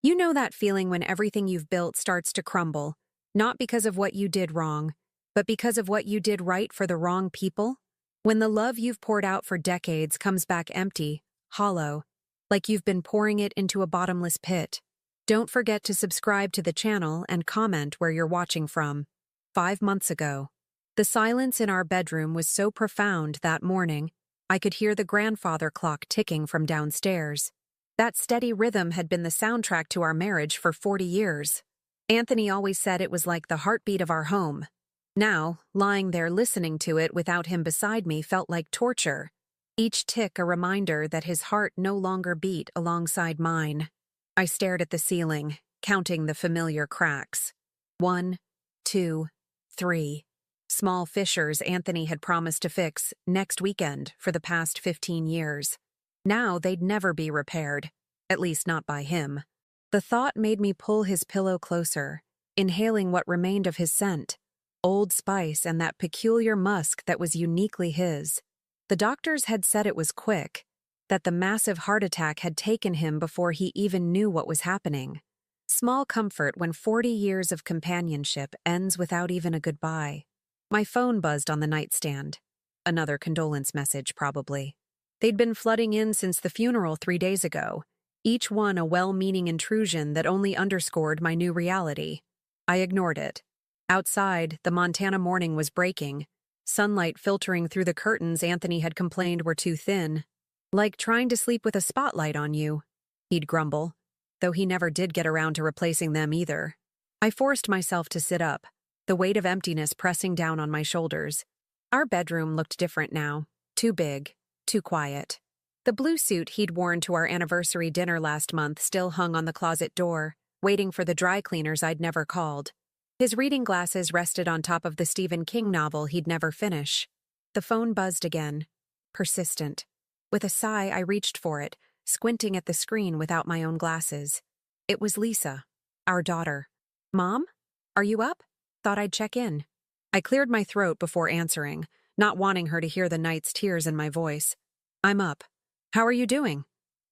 You know that feeling when everything you've built starts to crumble, not because of what you did wrong, but because of what you did right for the wrong people? When the love you've poured out for decades comes back empty, hollow, like you've been pouring it into a bottomless pit. Don't forget to subscribe to the channel and comment where you're watching from. 5 months ago, the silence in our bedroom was so profound that morning, I could hear the grandfather clock ticking from downstairs. That steady rhythm had been the soundtrack to our marriage for 40 years. Anthony always said it was like the heartbeat of our home. Now, lying there listening to it without him beside me felt like torture. Each tick a reminder that his heart no longer beat alongside mine. I stared at the ceiling, counting the familiar cracks. 1, 2, 3. Small fissures Anthony had promised to fix next weekend for the past 15 years. Now they'd never be repaired, at least not by him. The thought made me pull his pillow closer, inhaling what remained of his scent, Old Spice and that peculiar musk that was uniquely his. The doctors had said it was quick, that the massive heart attack had taken him before he even knew what was happening. Small comfort when 40 years of companionship ends without even a goodbye. My phone buzzed on the nightstand. Another condolence message, probably. They'd been flooding in since the funeral 3 days ago, each one a well-meaning intrusion that only underscored my new reality. I ignored it. Outside, the Montana morning was breaking, sunlight filtering through the curtains Anthony had complained were too thin. Like trying to sleep with a spotlight on you, he'd grumble, though he never did get around to replacing them either. I forced myself to sit up, the weight of emptiness pressing down on my shoulders. Our bedroom looked different now, too big. Too quiet. The blue suit he'd worn to our anniversary dinner last month still hung on the closet door, waiting for the dry cleaners I'd never called. His reading glasses rested on top of the Stephen King novel he'd never finish. The phone buzzed again. Persistent. With a sigh, I reached for it, squinting at the screen without my own glasses. It was Lisa, our daughter. "Mom? Are you up? Thought I'd check in." I cleared my throat before answering, not wanting her to hear the night's tears in my voice. "I'm up. How are you doing?"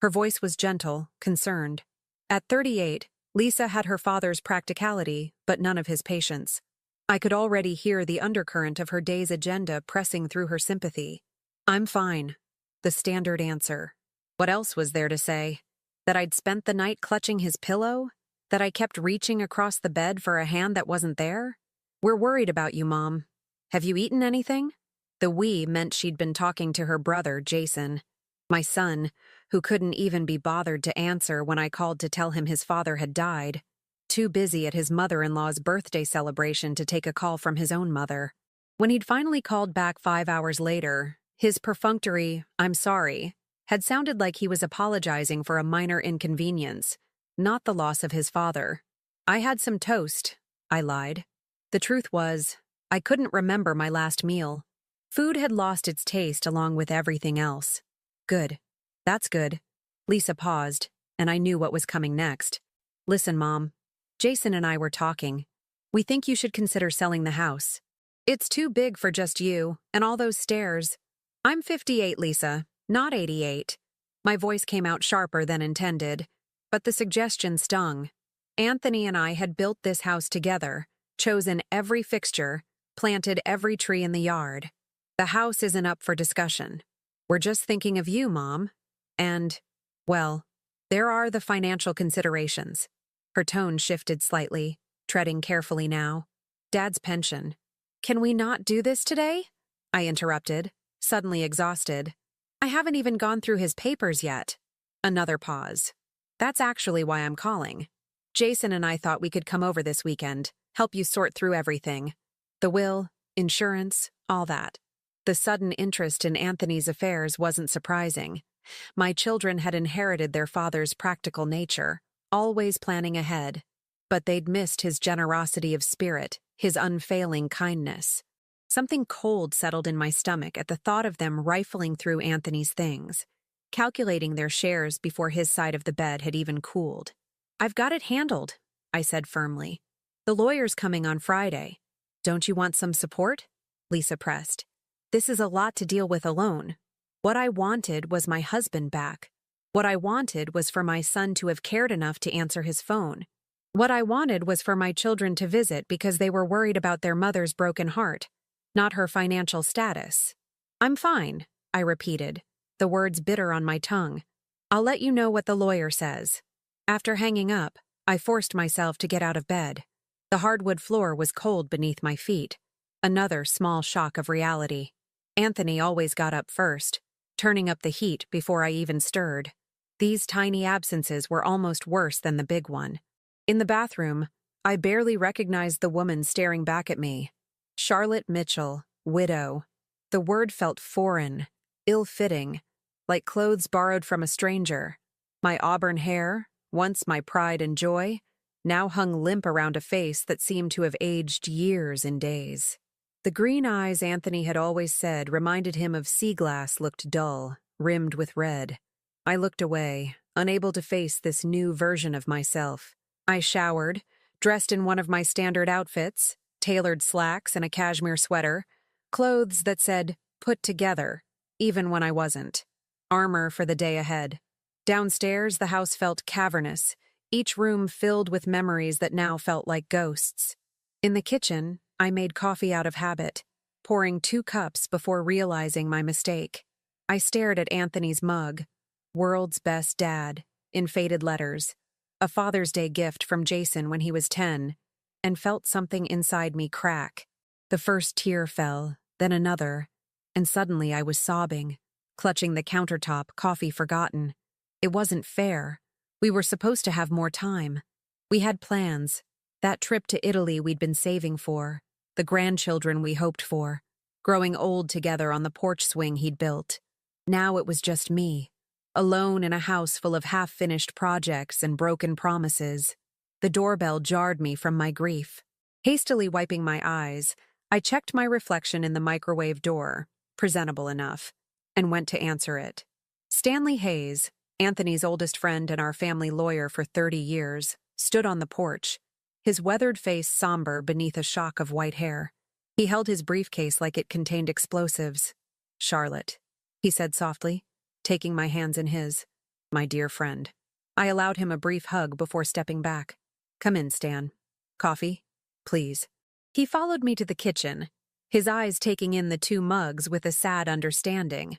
Her voice was gentle, concerned. At 38, Lisa had her father's practicality, but none of his patience. I could already hear the undercurrent of her day's agenda pressing through her sympathy. "I'm fine." The standard answer. What else was there to say? That I'd spent the night clutching his pillow? That I kept reaching across the bed for a hand that wasn't there? "We're worried about you, Mom. Have you eaten anything?" The "we" meant she'd been talking to her brother, Jason. My son, who couldn't even be bothered to answer when I called to tell him his father had died. Too busy at his mother-in-law's birthday celebration to take a call from his own mother. When he'd finally called back 5 hours later, his perfunctory, "I'm sorry," had sounded like he was apologizing for a minor inconvenience, not the loss of his father. "I had some toast," I lied. The truth was, I couldn't remember my last meal. Food had lost its taste along with everything else. "Good. That's good." Lisa paused, and I knew what was coming next. "Listen, Mom. Jason and I were talking. We think you should consider selling the house. It's too big for just you, and all those stairs. I'm 58, Lisa, not 88. My voice came out sharper than intended, but the suggestion stung. Anthony and I had built this house together, chosen every fixture, planted every tree in the yard. The house isn't up for discussion. We're just thinking of you, Mom. And, well, there are the financial considerations." Her tone shifted slightly, treading carefully now. "Dad's pension. Can we not do this today?" I interrupted, suddenly exhausted. "I haven't even gone through his papers yet." Another pause. "That's actually why I'm calling. Jason and I thought we could come over this weekend, help you sort through everything. The will, insurance, all that." The sudden interest in Anthony's affairs wasn't surprising. My children had inherited their father's practical nature, always planning ahead. But they'd missed his generosity of spirit, his unfailing kindness. Something cold settled in my stomach at the thought of them rifling through Anthony's things, calculating their shares before his side of the bed had even cooled. "I've got it handled," I said firmly. "The lawyer's coming on Friday. Don't you want some support?" Lisa pressed. "This is a lot to deal with alone. What I wanted was my husband back. What I wanted was for my son to have cared enough to answer his phone. What I wanted was for my children to visit because they were worried about their mother's broken heart, not her financial status. "I'm fine," I repeated, the words bitter on my tongue. "I'll let you know what the lawyer says." After hanging up, I forced myself to get out of bed. The hardwood floor was cold beneath my feet. Another small shock of reality. Anthony always got up first, turning up the heat before I even stirred. These tiny absences were almost worse than the big one. In the bathroom, I barely recognized the woman staring back at me. Charlotte Mitchell, widow. The word felt foreign, ill-fitting, like clothes borrowed from a stranger. My auburn hair, once my pride and joy, now hung limp around a face that seemed to have aged years in days. The green eyes Anthony had always said reminded him of sea glass looked dull, rimmed with red. I looked away, unable to face this new version of myself. I showered, dressed in one of my standard outfits, tailored slacks and a cashmere sweater, clothes that said, "put together," even when I wasn't. Armor for the day ahead. Downstairs, the house felt cavernous, each room filled with memories that now felt like ghosts. In the kitchen, I made coffee out of habit, pouring 2 cups before realizing my mistake. I stared at Anthony's mug, "World's Best Dad," in faded letters, a Father's Day gift from Jason when he was 10, and felt something inside me crack. The first tear fell, then another, and suddenly I was sobbing, clutching the countertop, coffee forgotten. It wasn't fair. We were supposed to have more time. We had plans. That trip to Italy we'd been saving for, the grandchildren we hoped for, growing old together on the porch swing he'd built. Now it was just me, alone in a house full of half-finished projects and broken promises. The doorbell jarred me from my grief. Hastily wiping my eyes, I checked my reflection in the microwave door, presentable enough, and went to answer it. Stanley Hayes, Anthony's oldest friend and our family lawyer for 30 years, stood on the porch, his weathered face somber beneath a shock of white hair. He held his briefcase like it contained explosives. "Charlotte," he said softly, taking my hands in his. "My dear friend." I allowed him a brief hug before stepping back. "Come in, Stan. Coffee? Please." He followed me to the kitchen, his eyes taking in the 2 mugs with a sad understanding.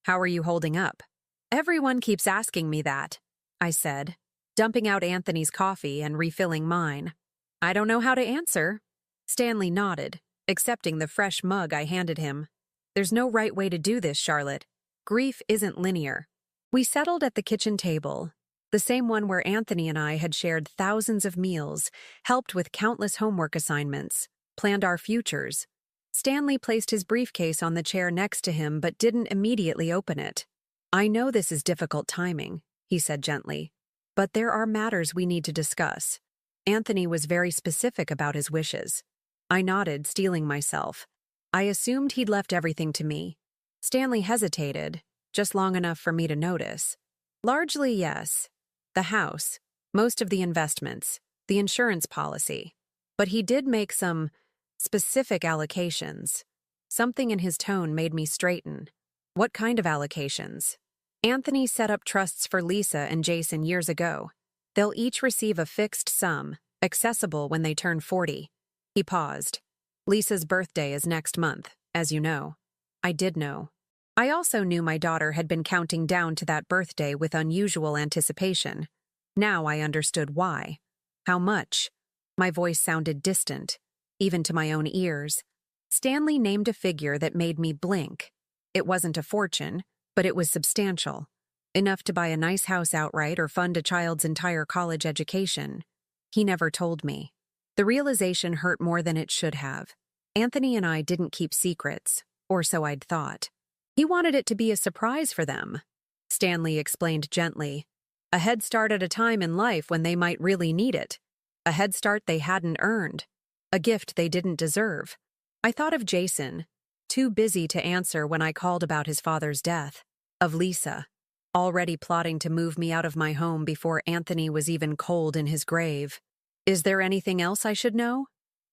"How are you holding up?" "Everyone keeps asking me that," I said, dumping out Anthony's coffee and refilling mine. "I don't know how to answer." Stanley nodded, accepting the fresh mug I handed him. "There's no right way to do this, Charlotte. Grief isn't linear." We settled at the kitchen table, the same one where Anthony and I had shared thousands of meals, helped with countless homework assignments, planned our futures. Stanley placed his briefcase on the chair next to him but didn't immediately open it. "I know this is difficult timing," he said gently, "but there are matters we need to discuss." Anthony was very specific about his wishes. I nodded, steeling myself. I assumed he'd left everything to me. Stanley hesitated, just long enough for me to notice. "Largely, yes. The house, most of the investments, the insurance policy. But he did make some specific allocations." Something in his tone made me straighten. "What kind of allocations?" "Anthony set up trusts for Lisa and Jason years ago. They'll each receive a fixed sum, accessible when they turn 40. He paused. "Lisa's birthday is next month, as you know." I did know. I also knew my daughter had been counting down to that birthday with unusual anticipation. Now I understood why. "How much?" My voice sounded distant, even to my own ears. Stanley named a figure that made me blink. It wasn't a fortune, but it was substantial. Enough to buy a nice house outright or fund a child's entire college education. He never told me. The realization hurt more than it should have. Anthony and I didn't keep secrets, or so I'd thought. He wanted it to be a surprise for them. Stanley explained gently. A head start at a time in life when they might really need it. A head start they hadn't earned. A gift they didn't deserve. I thought of Jason, too busy to answer when I called about his father's death. Of Lisa, already plotting to move me out of my home before Anthony was even cold in his grave. Is there anything else I should know?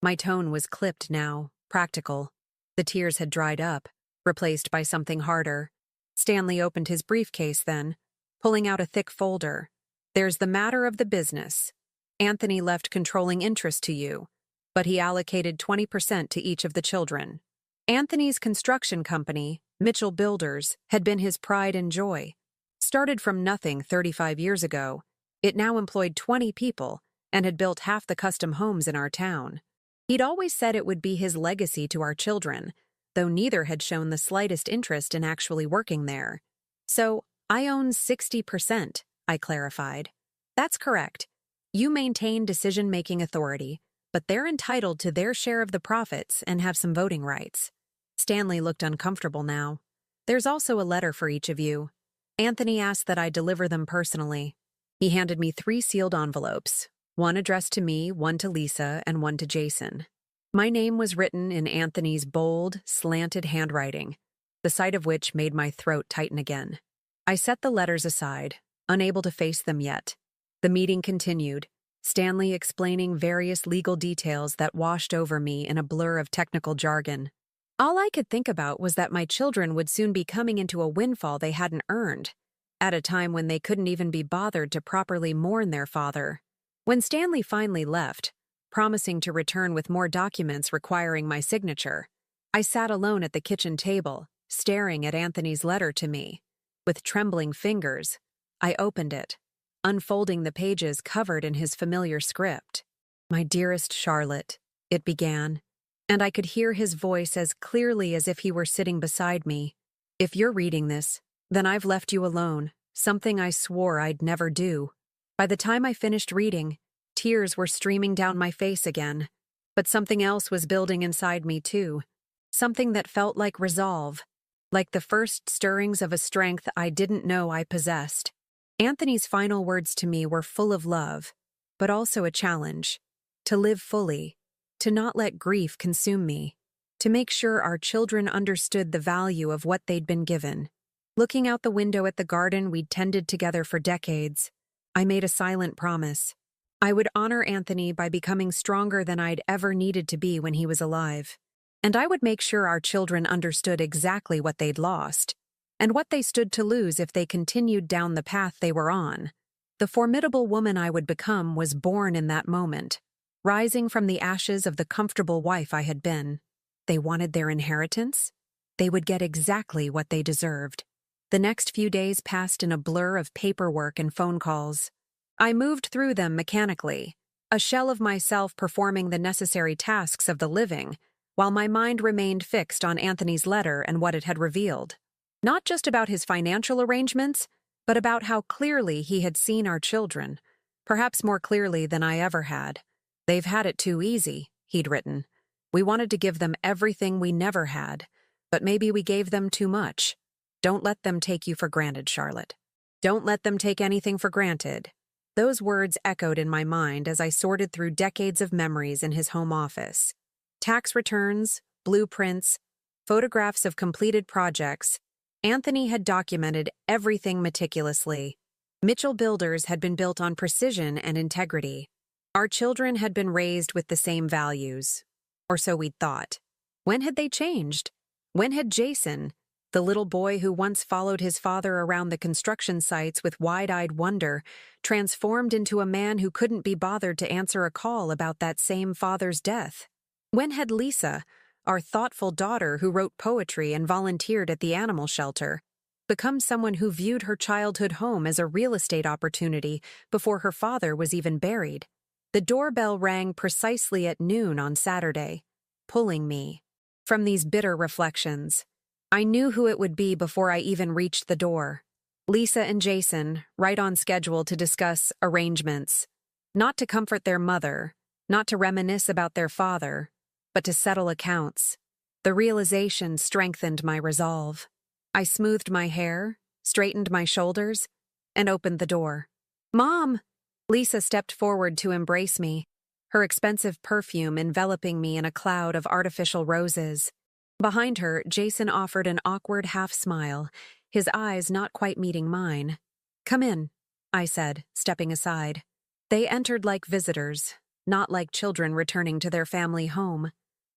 My tone was clipped now, practical. The tears had dried up, replaced by something harder. Stanley opened his briefcase then, pulling out a thick folder. There's the matter of the business. Anthony left controlling interest to you, but he allocated 20% to each of the children. Anthony's construction company, Mitchell Builders, had been his pride and joy. Started from nothing 35 years ago, it now employed 20 people and had built half the custom homes in our town. He'd always said it would be his legacy to our children, though neither had shown the slightest interest in actually working there. So, I own 60%, I clarified. That's correct. You maintain decision-making authority, but they're entitled to their share of the profits and have some voting rights. Stanley looked uncomfortable now. There's also a letter for each of you. Anthony asked that I deliver them personally. He handed me 3 sealed envelopes, one addressed to me, one to Lisa, and one to Jason. My name was written in Anthony's bold, slanted handwriting, the sight of which made my throat tighten again. I set the letters aside, unable to face them yet. The meeting continued, Stanley explaining various legal details that washed over me in a blur of technical jargon. All I could think about was that my children would soon be coming into a windfall they hadn't earned, at a time when they couldn't even be bothered to properly mourn their father. When Stanley finally left, promising to return with more documents requiring my signature, I sat alone at the kitchen table, staring at Anthony's letter to me. With trembling fingers, I opened it, unfolding the pages covered in his familiar script. My dearest Charlotte, it began, and I could hear his voice as clearly as if he were sitting beside me. If you're reading this, then I've left you alone, something I swore I'd never do. By the time I finished reading, tears were streaming down my face again. But something else was building inside me too. Something that felt like resolve, like the first stirrings of a strength I didn't know I possessed. Anthony's final words to me were full of love, but also a challenge. To live fully, to not let grief consume me, to make sure our children understood the value of what they'd been given. Looking out the window at the garden we'd tended together for decades, I made a silent promise. I would honor Anthony by becoming stronger than I'd ever needed to be when he was alive. And I would make sure our children understood exactly what they'd lost, and what they stood to lose if they continued down the path they were on. The formidable woman I would become was born in that moment, rising from the ashes of the comfortable wife I had been. They wanted their inheritance? They would get exactly what they deserved. The next few days passed in a blur of paperwork and phone calls. I moved through them mechanically, a shell of myself performing the necessary tasks of the living, while my mind remained fixed on Anthony's letter and what it had revealed. Not just about his financial arrangements, but about how clearly he had seen our children, perhaps more clearly than I ever had. They've had it too easy, he'd written. We wanted to give them everything we never had, but maybe we gave them too much. Don't let them take you for granted, Charlotte. Don't let them take anything for granted. Those words echoed in my mind as I sorted through decades of memories in his home office. Tax returns, blueprints, photographs of completed projects. Anthony had documented everything meticulously. Mitchell Builders had been built on precision and integrity. Our children had been raised with the same values. Or so we'd thought. When had they changed? When had Jason, the little boy who once followed his father around the construction sites with wide-eyed wonder, transformed into a man who couldn't be bothered to answer a call about that same father's death? When had Lisa, our thoughtful daughter who wrote poetry and volunteered at the animal shelter, become someone who viewed her childhood home as a real estate opportunity before her father was even buried? The doorbell rang precisely at noon on Saturday, pulling me from these bitter reflections. I knew who it would be before I even reached the door. Lisa and Jason, right on schedule to discuss arrangements. Not to comfort their mother, not to reminisce about their father, but to settle accounts. The realization strengthened my resolve. I smoothed my hair, straightened my shoulders, and opened the door. "Mom!" Lisa stepped forward to embrace me, her expensive perfume enveloping me in a cloud of artificial roses. Behind her, Jason offered an awkward half-smile, his eyes not quite meeting mine. "Come in," I said, stepping aside. They entered like visitors, not like children returning to their family home.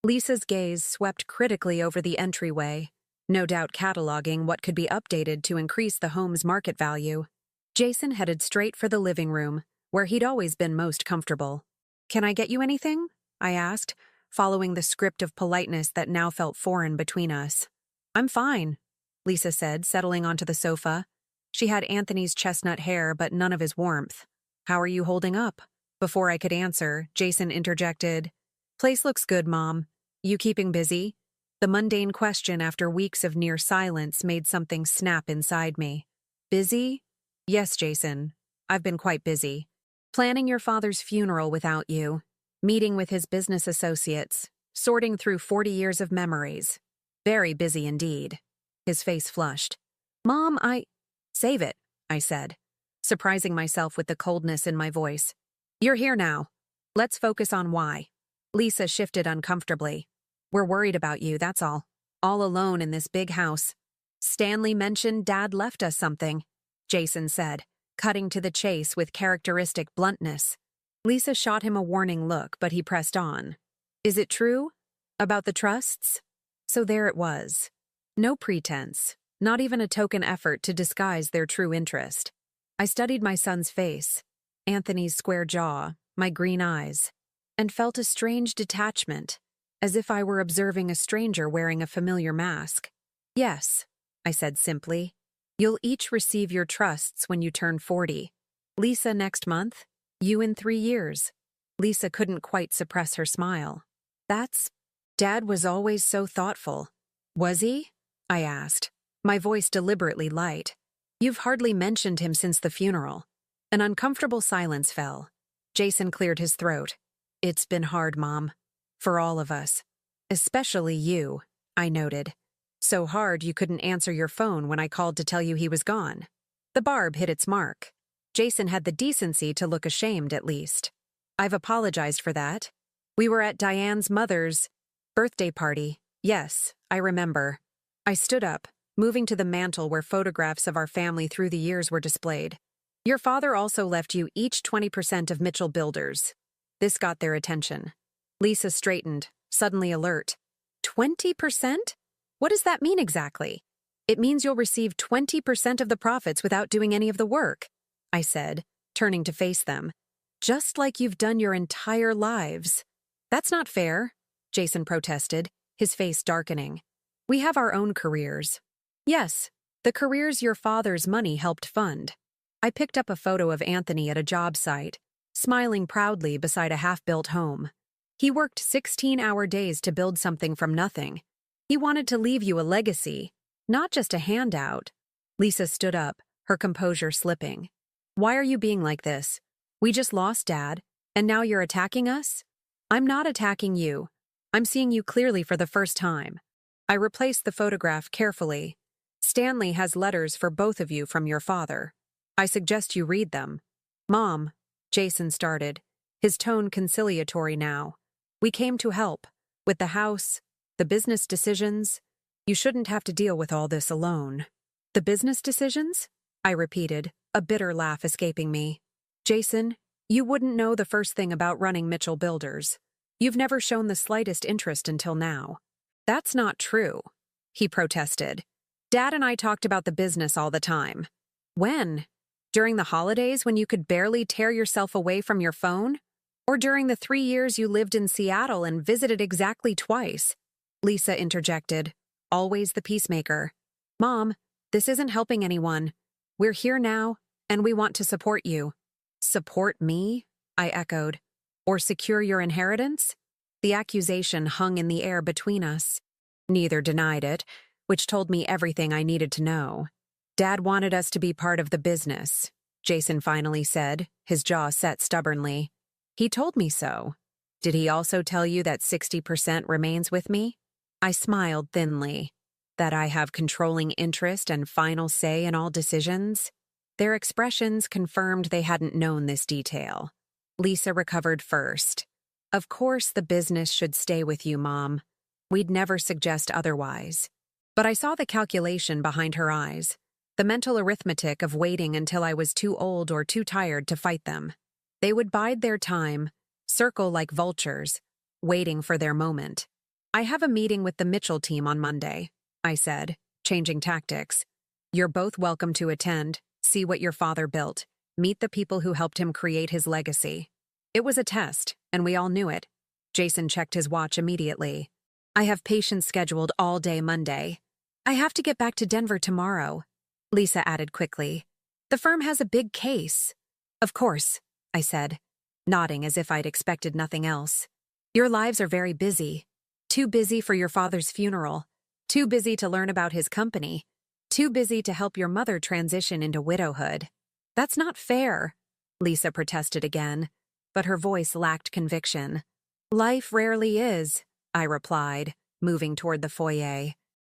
Lisa's gaze swept critically over the entryway, no doubt cataloging what could be updated to increase the home's market value. Jason headed straight for the living room, where he'd always been most comfortable. "Can I get you anything?" I asked, following the script of politeness that now felt foreign between us. "I'm fine," Lisa said, settling onto the sofa. She had Anthony's chestnut hair, but none of his warmth. "How are you holding up?" Before I could answer, Jason interjected, "Place looks good, Mom. You keeping busy?" The mundane question after weeks of near silence made something snap inside me. "Busy?" "Yes, Jason. I've been quite busy. Planning your father's funeral without you, meeting with his business associates, sorting through 40 years of memories. Very busy indeed." His face flushed. "Mom, Save it," I said, surprising myself with the coldness in my voice. "You're here now. Let's focus on why." Lisa shifted uncomfortably. "We're worried about you, that's all. All alone in this big house." "Stanley mentioned Dad left us something," Jason said, cutting to the chase with characteristic bluntness. Lisa shot him a warning look, but he pressed on. "Is it true? About the trusts?" So there it was. No pretense, not even a token effort to disguise their true interest. I studied my son's face, Anthony's square jaw, my green eyes, and felt a strange detachment, as if I were observing a stranger wearing a familiar mask. "Yes," I said simply. "You'll each receive your trusts when you turn 40. Lisa next month, you in 3 years." Lisa couldn't quite suppress her smile. Dad was always so thoughtful." "Was he?" I asked, my voice deliberately light. "You've hardly mentioned him since the funeral." An uncomfortable silence fell. Jason cleared his throat. "It's been hard, Mom. For all of us. Especially you," I noted. "So hard you couldn't answer your phone when I called to tell you he was gone." The barb hit its mark. Jason had the decency to look ashamed, at least. "I've apologized for that. We were at Diane's mother's birthday party. Yes, I remember." I stood up, moving to the mantel where photographs of our family through the years were displayed. "Your father also left you each 20% of Mitchell Builders." This got their attention. Lisa straightened, suddenly alert. 20%? What does that mean exactly? "It means you'll receive 20% of the profits without doing any of the work," I said, turning to face them. "Just like you've done your entire lives." "That's not fair," Jason protested, his face darkening. "We have our own careers." "Yes, the careers your father's money helped fund." I picked up a photo of Anthony at a job site, smiling proudly beside a half-built home. He worked 16-hour days to build something from nothing. He wanted to leave you a legacy, not just a handout. Lisa stood up, her composure slipping. "Why are you being like this? We just lost Dad, and now you're attacking us?" "I'm not attacking you. I'm seeing you clearly for the first time." I replaced the photograph carefully. "Stanley has letters for both of you from your father. I suggest you read them." "Mom," Jason started, his tone conciliatory now. "We came to help. With the house, the business decisions. You shouldn't have to deal with all this alone." "The business decisions?" I repeated, a bitter laugh escaping me. "Jason, you wouldn't know the first thing about running Mitchell Builders. You've never shown the slightest interest until now." "That's not true," he protested. "Dad and I talked about the business all the time." "When? During the holidays when you could barely tear yourself away from your phone? Or during the 3 years you lived in Seattle and visited exactly twice?" Lisa interjected, always the peacemaker. "Mom, this isn't helping anyone. We're here now, and we want to support you." "Support me?" I echoed. "Or secure your inheritance?" The accusation hung in the air between us. Neither denied it, which told me everything I needed to know. "Dad wanted us to be part of the business," Jason finally said, his jaw set stubbornly. "He told me so. Did he also tell you that 60% remains with me?" I smiled thinly. "That I have controlling interest and final say in all decisions?" Their expressions confirmed they hadn't known this detail. Lisa recovered first. "Of course the business should stay with you, Mom. We'd never suggest otherwise." But I saw the calculation behind her eyes, the mental arithmetic of waiting until I was too old or too tired to fight them. They would bide their time, circle like vultures, waiting for their moment. "I have a meeting with the Mitchell team on Monday," I said, changing tactics. "You're both welcome to attend. See what your father built. Meet the people who helped him create his legacy. It was a test, and we all knew it. Jason checked his watch immediately. I have patients scheduled all day Monday. I have to get back to Denver tomorrow. Lisa added quickly. The firm has a big case. Of course, I said, nodding as if I'd expected nothing else. Your lives are very busy. Too busy for your father's funeral. Too busy to learn about his company. Too busy to help your mother transition into widowhood. That's not fair, Lisa protested again, but her voice lacked conviction. Life rarely is, I replied, moving toward the foyer.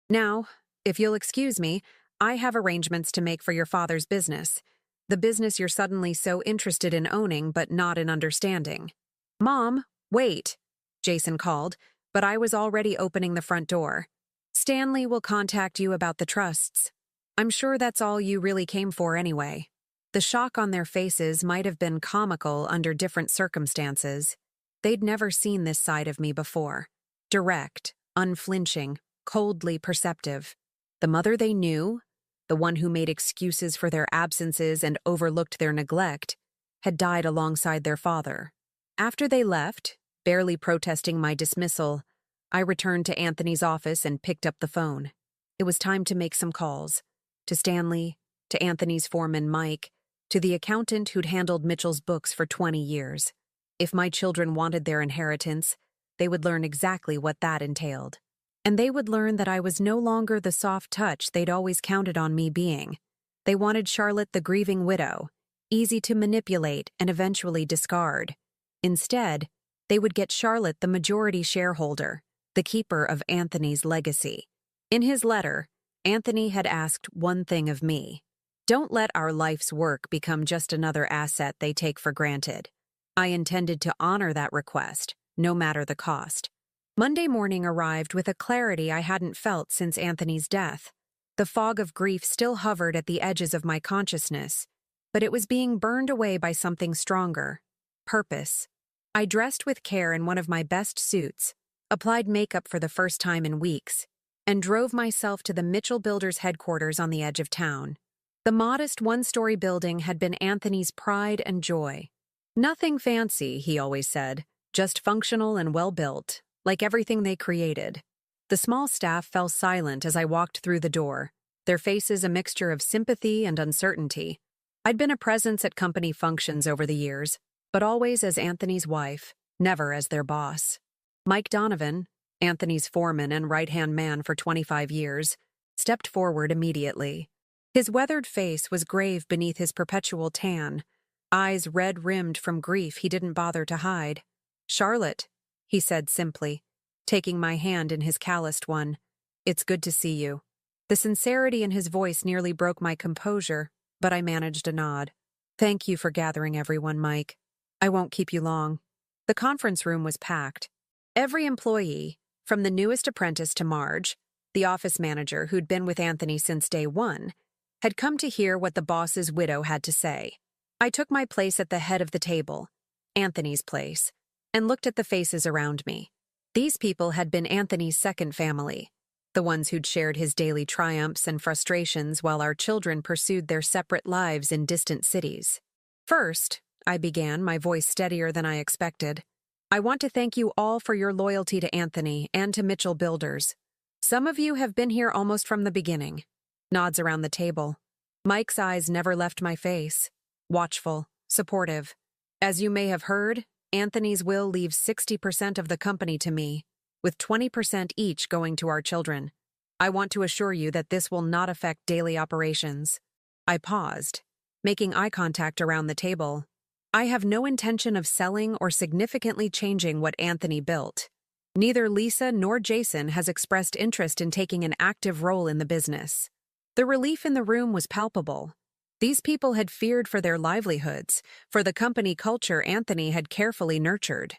Now, if you'll excuse me, I have arrangements to make for your father's business. The business you're suddenly so interested in owning but not in understanding. Mom, wait, Jason called, but I was already opening the front door. Stanley will contact you about the trusts. I'm sure that's all you really came for anyway. The shock on their faces might have been comical under different circumstances. They'd never seen this side of me before. Direct, unflinching, coldly perceptive. The mother they knew, the one who made excuses for their absences and overlooked their neglect, had died alongside their father. After they left, barely protesting my dismissal, I returned to Anthony's office and picked up the phone. It was time to make some calls. To Stanley, to Anthony's foreman Mike, to the accountant who'd handled Mitchell's books for 20 years. If my children wanted their inheritance, they would learn exactly what that entailed. And they would learn that I was no longer the soft touch they'd always counted on me being. They wanted Charlotte the grieving widow, easy to manipulate and eventually discard. Instead, they would get Charlotte the majority shareholder, the keeper of Anthony's legacy. In his letter, Anthony had asked one thing of me. Don't let our life's work become just another asset they take for granted. I intended to honor that request, no matter the cost. Monday morning arrived with a clarity I hadn't felt since Anthony's death. The fog of grief still hovered at the edges of my consciousness, but it was being burned away by something stronger. Purpose. I dressed with care in one of my best suits, applied makeup for the first time in weeks, and drove myself to the Mitchell Builders headquarters on the edge of town. The modest one-story building had been Anthony's pride and joy. Nothing fancy, he always said, just functional and well-built, like everything they created. The small staff fell silent as I walked through the door, their faces a mixture of sympathy and uncertainty. I'd been a presence at company functions over the years, but always as Anthony's wife, never as their boss. Mike Donovan, Anthony's foreman and right-hand man for 25 years, stepped forward immediately. His weathered face was grave beneath his perpetual tan, eyes red-rimmed from grief he didn't bother to hide. Charlotte, he said simply, taking my hand in his calloused one. It's good to see you. The sincerity in his voice nearly broke my composure, but I managed a nod. Thank you for gathering everyone, Mike. I won't keep you long. The conference room was packed. Every employee, from the newest apprentice to Marge, the office manager who'd been with Anthony since day one, had come to hear what the boss's widow had to say. I took my place at the head of the table, Anthony's place, and looked at the faces around me. These people had been Anthony's second family, the ones who'd shared his daily triumphs and frustrations while our children pursued their separate lives in distant cities. First, I began, my voice steadier than I expected. I want to thank you all for your loyalty to Anthony and to Mitchell Builders. Some of you have been here almost from the beginning. Nods around the table. Mike's eyes never left my face. Watchful, supportive. As you may have heard, Anthony's will leaves 60% of the company to me, with 20% each going to our children. I want to assure you that this will not affect daily operations. I paused, making eye contact around the table. I have no intention of selling or significantly changing what Anthony built. Neither Lisa nor Jason has expressed interest in taking an active role in the business. The relief in the room was palpable. These people had feared for their livelihoods, for the company culture Anthony had carefully nurtured.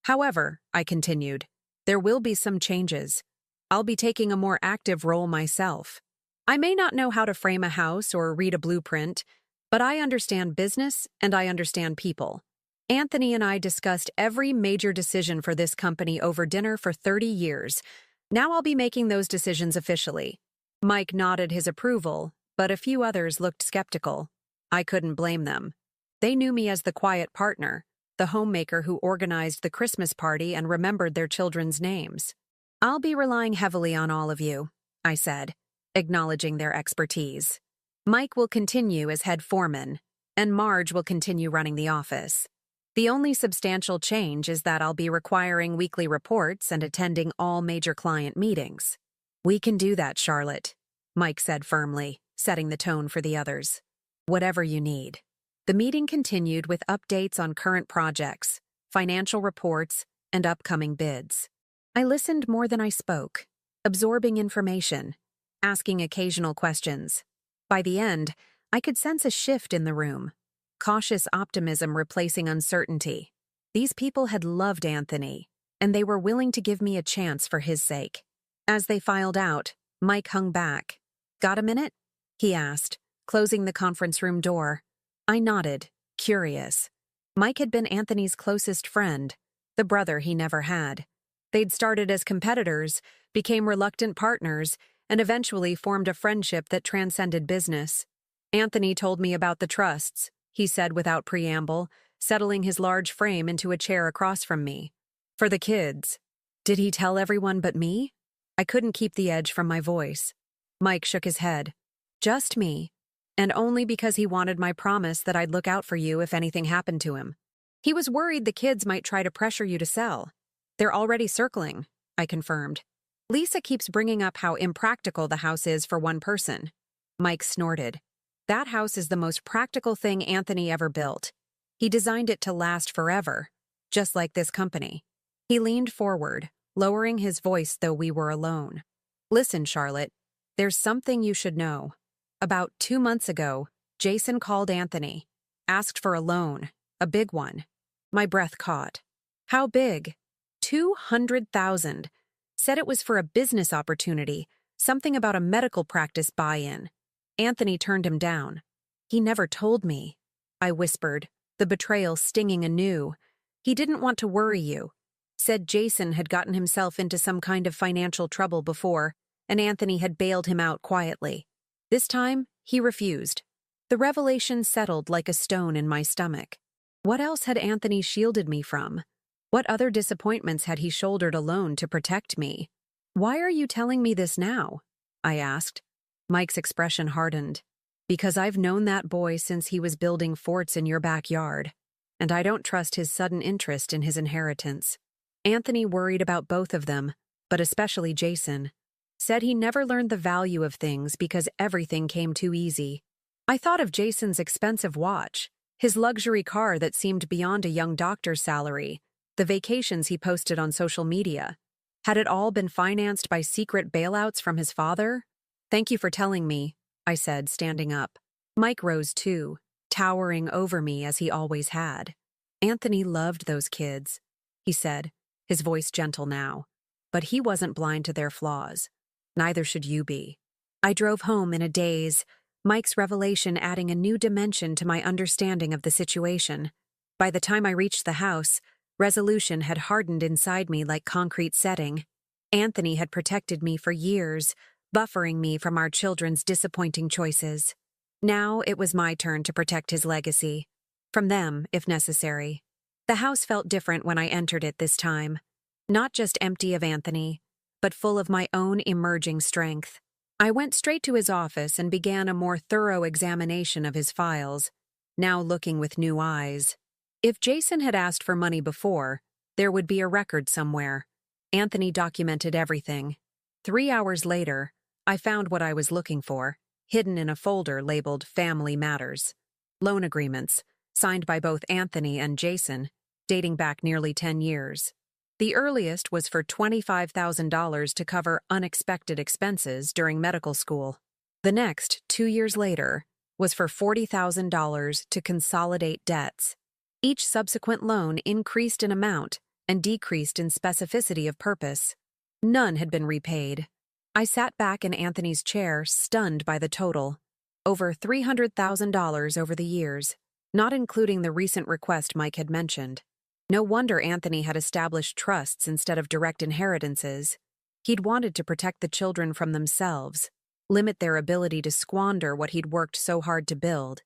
However, I continued, there will be some changes. I'll be taking a more active role myself. I may not know how to frame a house or read a blueprint, but I understand business and I understand people. Anthony and I discussed every major decision for this company over dinner for 30 years. Now I'll be making those decisions officially. Mike nodded his approval, but a few others looked skeptical. I couldn't blame them. They knew me as the quiet partner, the homemaker who organized the Christmas party and remembered their children's names. I'll be relying heavily on all of you, I said, acknowledging their expertise. Mike will continue as head foreman, and Marge will continue running the office. The only substantial change is that I'll be requiring weekly reports and attending all major client meetings. We can do that, Charlotte, Mike said firmly, setting the tone for the others. Whatever you need. The meeting continued with updates on current projects, financial reports, and upcoming bids. I listened more than I spoke, absorbing information, asking occasional questions. By the end, I could sense a shift in the room, cautious optimism replacing uncertainty. These people had loved Anthony, and they were willing to give me a chance for his sake. As they filed out, Mike hung back. "Got a minute?" he asked, closing the conference room door. I nodded, curious. Mike had been Anthony's closest friend, the brother he never had. They'd started as competitors, became reluctant partners, and eventually formed a friendship that transcended business. Anthony told me about the trusts, he said without preamble, settling his large frame into a chair across from me. For the kids. Did he tell everyone but me? I couldn't keep the edge from my voice. Mike shook his head. Just me. And only because he wanted my promise that I'd look out for you if anything happened to him. He was worried the kids might try to pressure you to sell. They're already circling, I confirmed. Lisa keeps bringing up how impractical the house is for one person. Mike snorted. That house is the most practical thing Anthony ever built. He designed it to last forever, just like this company. He leaned forward, lowering his voice though we were alone. Listen, Charlotte, there's something you should know. About 2 months ago, Jason called Anthony, asked for a loan, a big one. My breath caught. How big? $200,000. Said it was for a business opportunity, something about a medical practice buy-in. Anthony turned him down. He never told me, I whispered, the betrayal stinging anew. He didn't want to worry you. Said Jason had gotten himself into some kind of financial trouble before, and Anthony had bailed him out quietly. This time, he refused. The revelation settled like a stone in my stomach. What else had Anthony shielded me from? What other disappointments had he shouldered alone to protect me? Why are you telling me this now? I asked. Mike's expression hardened. Because I've known that boy since he was building forts in your backyard, and I don't trust his sudden interest in his inheritance. Anthony worried about both of them, but especially Jason. Said he never learned the value of things because everything came too easy. I thought of Jason's expensive watch, his luxury car that seemed beyond a young doctor's salary, the vacations he posted on social media. Had it all been financed by secret bailouts from his father? Thank you for telling me, I said, standing up. Mike rose too, towering over me as he always had. Anthony loved those kids, he said, his voice gentle now. But he wasn't blind to their flaws. Neither should you be. I drove home in a daze, Mike's revelation adding a new dimension to my understanding of the situation. By the time I reached the house, resolution had hardened inside me like concrete setting. Anthony had protected me for years, buffering me from our children's disappointing choices. Now it was my turn to protect his legacy. From them, if necessary. The house felt different when I entered it this time. Not just empty of Anthony, but full of my own emerging strength. I went straight to his office and began a more thorough examination of his files, now looking with new eyes. If Jason had asked for money before, there would be a record somewhere. Anthony documented everything. 3 hours later, I found what I was looking for, hidden in a folder labeled Family Matters. Loan agreements, signed by both Anthony and Jason, dating back nearly 10 years. The earliest was for $25,000 to cover unexpected expenses during medical school. The next, 2 years later, was for $40,000 to consolidate debts. Each subsequent loan increased in amount and decreased in specificity of purpose. None had been repaid. I sat back in Anthony's chair, stunned by the total. Over $300,000 over the years, not including the recent request Mike had mentioned. No wonder Anthony had established trusts instead of direct inheritances. He'd wanted to protect the children from themselves, limit their ability to squander what he'd worked so hard to build.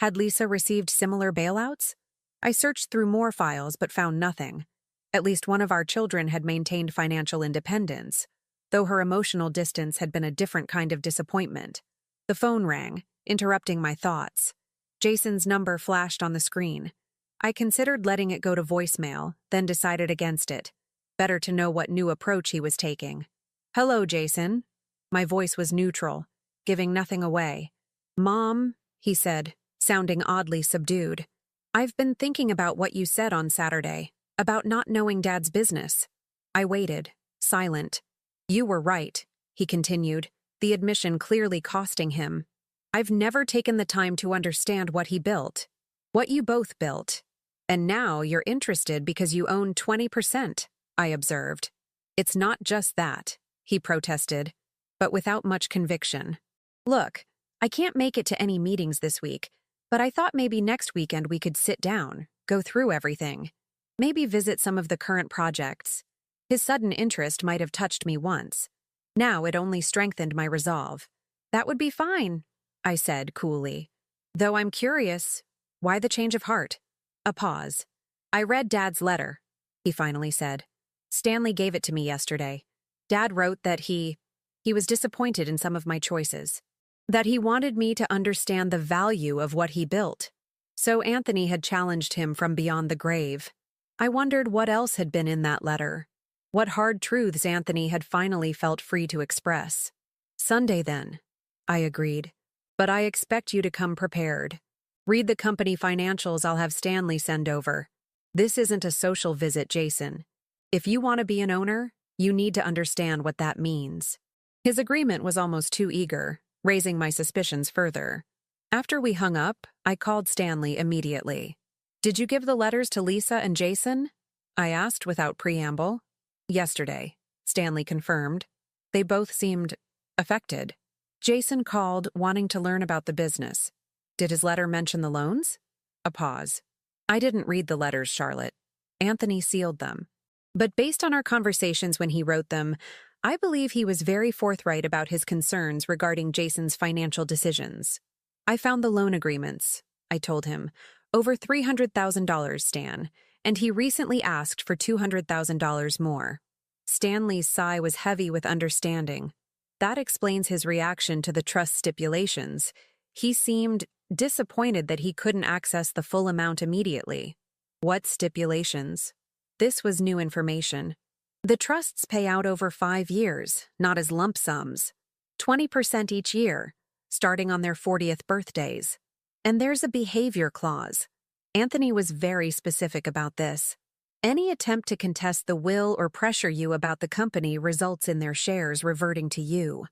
Had Lisa received similar bailouts? I searched through more files but found nothing. At least one of our children had maintained financial independence, though her emotional distance had been a different kind of disappointment. The phone rang, interrupting my thoughts. Jason's number flashed on the screen. I considered letting it go to voicemail, then decided against it. Better to know what new approach he was taking. "Hello, Jason." My voice was neutral, giving nothing away. "Mom," he said, sounding oddly subdued. "I've been thinking about what you said on Saturday, about not knowing Dad's business." I waited, silent. "You were right," he continued, the admission clearly costing him. "I've never taken the time to understand what he built, what you both built. And now you're interested because you own 20%, I observed." "It's not just that," he protested, but without much conviction. "Look, I can't make it to any meetings this week, but I thought maybe next weekend we could sit down, go through everything. Maybe visit some of the current projects." His sudden interest might have touched me once. Now it only strengthened my resolve. "That would be fine," I said coolly. "Though I'm curious, why the change of heart?" A pause. "I read Dad's letter," he finally said. "Stanley gave it to me yesterday. Dad wrote that he was disappointed in some of my choices. That he wanted me to understand the value of what he built. So Anthony had challenged him from beyond the grave. I wondered what else had been in that letter. What hard truths Anthony had finally felt free to express. "Sunday then," I agreed. "But I expect you to come prepared. Read the company financials I'll have Stanley send over. This isn't a social visit, Jason. If you want to be an owner, you need to understand what that means." His agreement was almost too eager, raising my suspicions further. After we hung up, I called Stanley immediately. "Did you give the letters to Lisa and Jason?" I asked without preamble. "Yesterday," Stanley confirmed. They both seemed affected. Jason called, wanting to learn about the business. "Did his letter mention the loans?" A pause. "I didn't read the letters, Charlotte. Anthony sealed them. But based on our conversations when he wrote them, I believe he was very forthright about his concerns regarding Jason's financial decisions. I found the loan agreements," I told him. "Over $300,000, Stan, and he recently asked for $200,000 more." Stanley's sigh was heavy with understanding. That explains his reaction to the trust stipulations. He seemed disappointed that he couldn't access the full amount immediately. "What stipulations?" This was new information. "The trusts pay out over 5 years, not as lump sums. 20% each year, starting on their 40th birthdays. And there's a behavior clause." Anthony was very specific about this. "Any attempt to contest the will or pressure you about the company results in their shares reverting to you."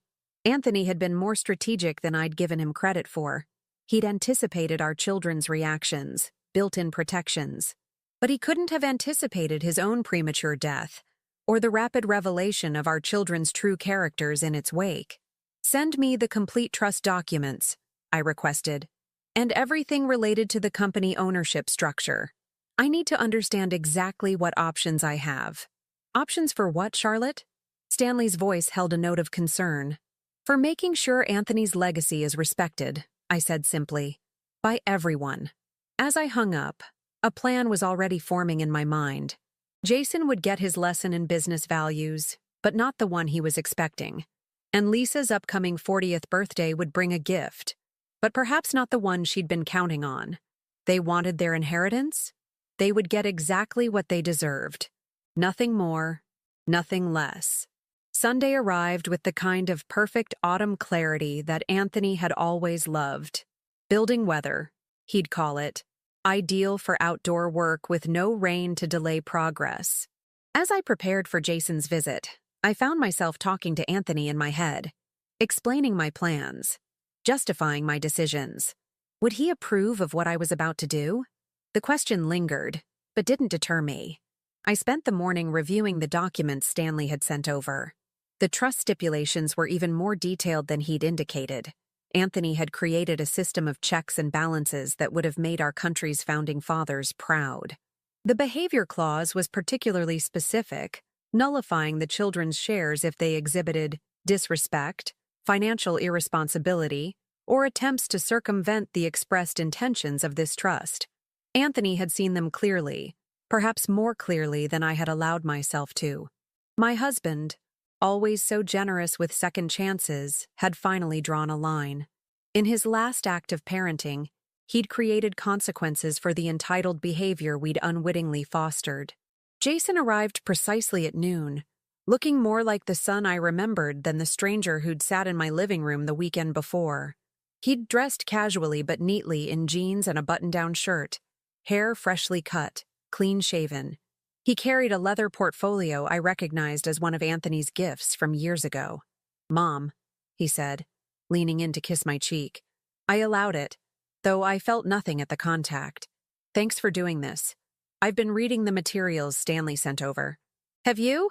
Anthony had been more strategic than I'd given him credit for. He'd anticipated our children's reactions, built-in protections. But he couldn't have anticipated his own premature death, or the rapid revelation of our children's true characters in its wake. "Send me the complete trust documents," I requested, "and everything related to the company ownership structure. I need to understand exactly what options I have." "Options for what, Charlotte?" Stanley's voice held a note of concern. "For making sure Anthony's legacy is respected," I said simply. "By everyone." As I hung up, a plan was already forming in my mind. Jason would get his lesson in business values, but not the one he was expecting. And Lisa's upcoming 40th birthday would bring a gift, but perhaps not the one she'd been counting on. They wanted their inheritance? They would get exactly what they deserved. Nothing more, nothing less. Sunday arrived with the kind of perfect autumn clarity that Anthony had always loved. Building weather, he'd call it. Ideal for outdoor work with no rain to delay progress. As I prepared for Jason's visit, I found myself talking to Anthony in my head, explaining my plans, justifying my decisions. Would he approve of what I was about to do? The question lingered, but didn't deter me. I spent the morning reviewing the documents Stanley had sent over. The trust stipulations were even more detailed than he'd indicated. Anthony had created a system of checks and balances that would have made our country's founding fathers proud. The behavior clause was particularly specific, nullifying the children's shares if they exhibited disrespect, financial irresponsibility, or attempts to circumvent the expressed intentions of this trust. Anthony had seen them clearly, perhaps more clearly than I had allowed myself to. My husband, always so generous with second chances, had finally drawn a line. In his last act of parenting, he'd created consequences for the entitled behavior we'd unwittingly fostered. Jason arrived precisely at noon, looking more like the son I remembered than the stranger who'd sat in my living room the weekend before. He'd dressed casually but neatly in jeans and a button-down shirt, hair freshly cut, clean-shaven. He carried a leather portfolio I recognized as one of Anthony's gifts from years ago. "Mom," he said, leaning in to kiss my cheek. I allowed it, though I felt nothing at the contact. "Thanks for doing this. I've been reading the materials Stanley sent over." "Have you?"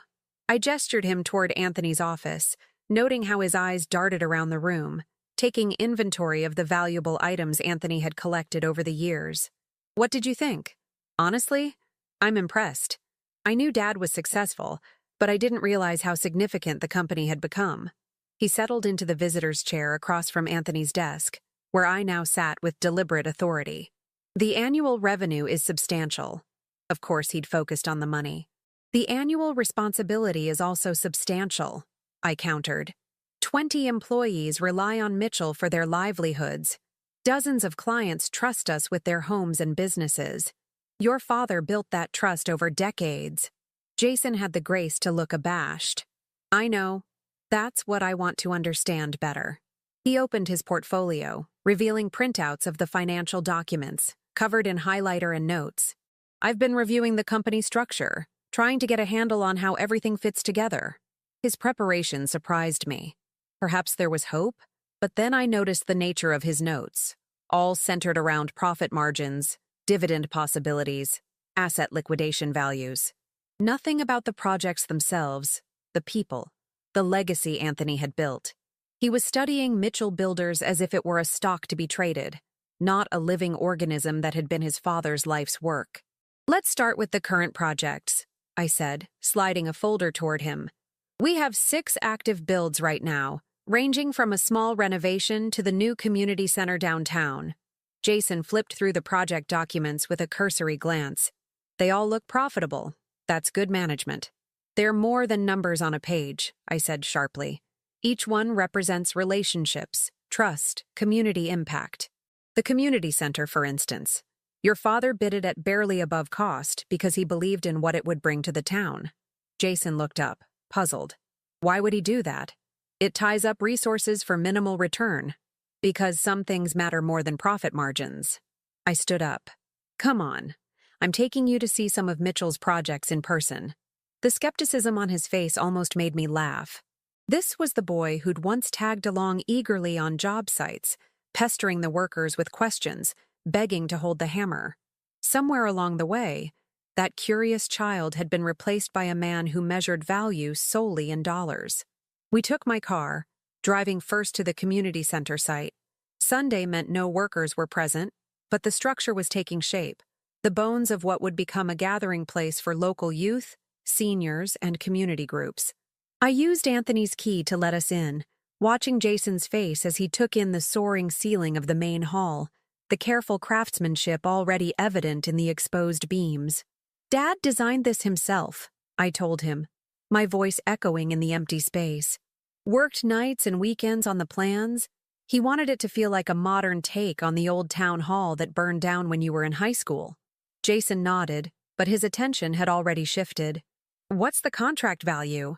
I gestured him toward Anthony's office, noting how his eyes darted around the room, taking inventory of the valuable items Anthony had collected over the years. "What did you think?" "Honestly, I'm impressed. I knew Dad was successful, but I didn't realize how significant the company had become." He settled into the visitor's chair across from Anthony's desk, where I now sat with deliberate authority. "The annual revenue is substantial." Of course, he'd focused on the money. "The annual responsibility is also substantial," I countered. 20 employees rely on Mitchell for their livelihoods. Dozens of clients trust us with their homes and businesses. Your father built that trust over decades." Jason had the grace to look abashed. "I know. That's what I want to understand better." He opened his portfolio, revealing printouts of the financial documents, covered in highlighter and notes. "I've been reviewing the company structure, trying to get a handle on how everything fits together." His preparation surprised me. Perhaps there was hope, but then I noticed the nature of his notes, all centered around profit margins, dividend possibilities, asset liquidation values. Nothing about the projects themselves, the people, the legacy Anthony had built. He was studying Mitchell Builders as if it were a stock to be traded, not a living organism that had been his father's life's work. "Let's start with the current projects," I said, sliding a folder toward him. "We have 6 active builds right now, ranging from a small renovation to the new community center downtown." Jason flipped through the project documents with a cursory glance. "They all look profitable. That's good management." "They're more than numbers on a page," I said sharply. "Each one represents relationships, trust, community impact. The community center, for instance. Your father bid it at barely above cost because he believed in what it would bring to the town." Jason looked up, puzzled. "Why would he do that?" "It ties up resources for minimal return. Because some things matter more than profit margins." I stood up. "Come on. I'm taking you to see some of Mitchell's projects in person." The skepticism on his face almost made me laugh. This was the boy who'd once tagged along eagerly on job sites, pestering the workers with questions, begging to hold the hammer. Somewhere along the way, that curious child had been replaced by a man who measured value solely in dollars. We took my car, driving first to the community center site. Sunday meant no workers were present, but the structure was taking shape, the bones of what would become a gathering place for local youth, seniors, and community groups. I used Anthony's key to let us in, watching Jason's face as he took in the soaring ceiling of the main hall, the careful craftsmanship already evident in the exposed beams. "Dad designed this himself," I told him, my voice echoing in the empty space. "Worked nights and weekends on the plans. He wanted it to feel like a modern take on the old town hall that burned down when you were in high school." Jason nodded, but his attention had already shifted. "What's the contract value?"